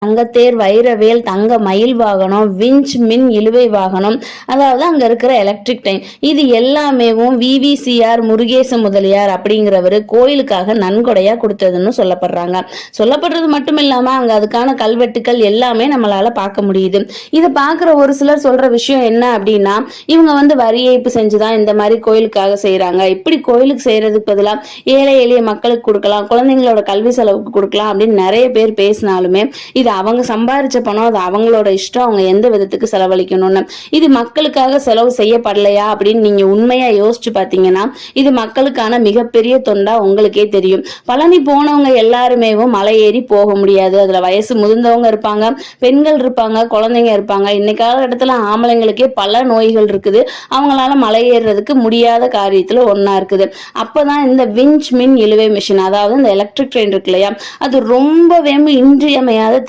தங்கத்தேர், வைரவேல், தங்க மயில் வாகனம், விஞ்ச் மின் இழுவை வாகனம், அதாவது அங்க இருக்கிற எலக்ட்ரிக் ட்ரெயின், இது எல்லாமேவும் விவிசிஆர் முருகேச முதலியார் அப்படிங்கிறவரு கோயிலுக்காக நன்கொடையா கொடுத்ததுன்னு சொல்லப்படுறாங்க. சொல்லப்படுறது மட்டும் இல்லாம அங்க அதுக்கான கல்வெட்டுக்கள் எல்லாமே நம்மளால பார்க்க முடியுது. இதை பார்க்குற ஒரு சிலர் சொல்ற விஷயம் என்ன அப்படின்னா, இவங்க வரி ஏய்ப்பு செஞ்சுதான் இந்த மாதிரி கோயிலுக்காக செய்யறாங்க. இப்படி கோயிலுக்கு செய்யறதுக்கு பதிலாக ஏழை எளிய மக்களுக்கு கொடுக்கலாம், குழந்தைங்களோட கல்வி செலவுக்கு கொடுக்கலாம் அப்படின்னு நிறைய பேர் பேசினாலுமே இது அவங்க சம்பாரிச்ச பணம், அது அவங்களோட இஷ்டம், அவங்க எந்த விதத்துக்கு செலவழிக்கணும்னு. இது மக்களுக்காக செலவு செய்யப்படலையா அப்படின்னு நீங்க உண்மையா யோசிச்சு பாத்தீங்கன்னா இது மக்களுக்கான மிகப்பெரிய தொண்டா உங்களுக்கே தெரியும். பழனி போனவங்க எல்லாருமே மலை ஏறி போக முடியாது. அதுல வயசு முதிர்ந்தவங்க இருப்பாங்க, பெண்கள் இருப்பாங்க, குழந்தைங்க இருப்பாங்க. இன்னைக்கு காலகட்டத்துல ஆம்பளைங்களுக்கே பல நோய்கள் இருக்குது. அவங்களால மலை ஏறுறதுக்கு முடியாத காரியத்துல ஒன்னா இருக்குது. அப்பதான் இந்த விஞ்ச் மின் இழுவை மிஷின், அதாவது இந்த எலக்ட்ரிக் ட்ரெயின் இருக்கு இல்லையா, அது ரொம்பவே இன்றியமையாத